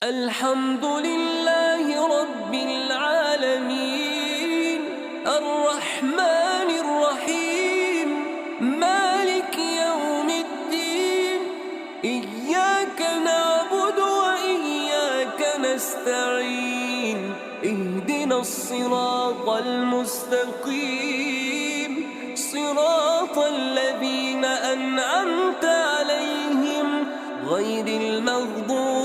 الحمد لله رب العالمين الرحمن الرحيم مالك يوم الدين إياك نعبد وإياك نستعين اهدنا الصراط المستقيم صراط الذين أنعمت عليهم غير المغضوب